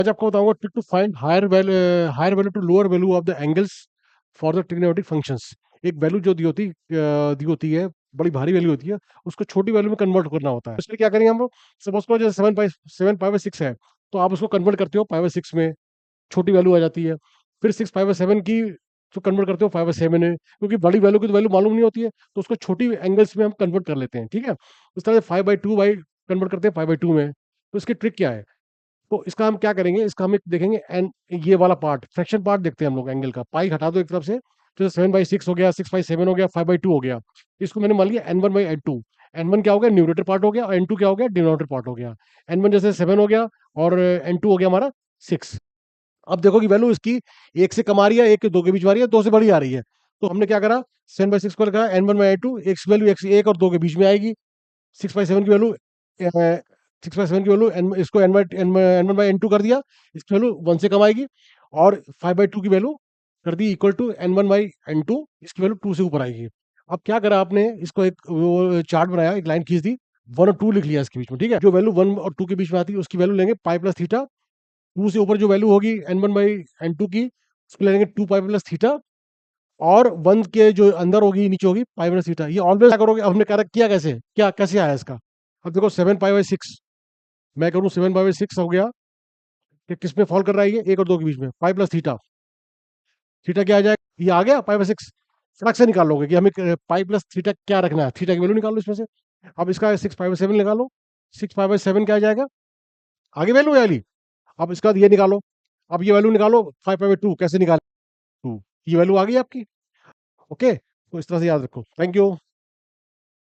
आज आपको बताऊंगा trick to find higher value to lower value of the angles for the trigonometric functions. एक वैल्यू जो दी होती है, बड़ी भारी वैल्यू होती है, उसको छोटी वैल्यू में कन्वर्ट करना होता है। इसलिए क्या करेंगे हम लोग, सपोज करो जैसे 7 पाई बाई 6 है, तो आप उसको कन्वर्ट करते हो पाई बाई 6 में, छोटी वैल्यू आ जाती है। फिर 6 पाई बाई 7 की तो कन्वर्ट करते हो 5/7 में, क्योंकि बड़ी वैल्यू की तो वैल्यू मालूम नहीं होती है, तो उसको छोटी एंगल्स में हम कन्वर्ट कर लेते हैं। ठीक है, उस तरह से 5/2 बाई कन्वर्ट करते हैं 5/2 में। तो इसकी ट्रिक क्या है, तो इसका हम क्या करेंगे, इसका हम एक देखेंगे एंड ये वाला पार्ट, फ्रैक्शन पार्ट देखते हैं हम लोग एंगल का। पाई हटा दो एक तरफ से, तो 7/6 हो गया, 6/7 हो गया, 5/2 हो गया। इसको मैंने मान लिया n1/n2। n1 क्या हो गया, न्यूमरेटर पार्ट हो गया, और n2 क्या हो गया, डिनोमिनेटर पार्ट हो गया। n1 जैसे 7 हो गया, और n2 हो गया हमारा 6। अब देखो कि वैल्यू इसकी एक से कम आ रही है, एक के दो के बीच में आ रही है, दो से बड़ी आ रही है। तो हमने क्या करा, 7/6 को लिखा n1/n2, एक्स वैल्यू एक्स एक और दो के बीच में आएगी। 6/7 की वैल्यू 6/7 की वैल्यू इसको n1/n2 कर दिया, इसकी वैल्यू 1 से कम आएगी। और 5/2 की वैल्यू कर दी इक्वल टू n1/n2, इसकी वैल्यू 2 से ऊपर आएगी। अब क्या करा आपने, इसको एक वो चार्ट बनाया, एक लाइन खींच दी, 1 और 2 लिख लिया इसके बीच में। ठीक है, जो वैल्यू 1 और 2 के बीच में आती है उसकी वैल्यू लेंगे पाई प्लस थीटा। 2 से ऊपर जो वैल्यू होगी n1/n2 की, उसको लेंगे 2 पाई प्लस थीटा। और 1 के जो अंदर होगी नीचे होगी पाई माइनस थीटा। ये ऑलवेज क्या करोगे, हमने करा किया कैसे, क्या कैसे आया इसका। अब देखो 7 पाई बाई 6, मैं करूँ 7 पाई बाई 6 हो गया, कि किस में फॉल कर रहा है, ये एक और दो के बीच में, पाई प्लस थीटा। थीटा क्या आ जाएगा, ये आ गया पाई बाई 6। फटक से निकाल लोगे कि हमें पाई प्लस थीटा क्या रखना है, थीटा की वैल्यू निकाल लो इसमें से। अब इसका 6 पाई बाई 7 निकालो, 6 पाई बाई 7 क्या आ जाएगा, आगे वैल्यू है वाली। अब इसका ये निकालो, अब ये वैल्यू निकालो 5/2 कैसे निकाल, 2, ये वैल्यू आ गई आपकी। ओके, तो इस तरह से याद रखो। Thank you.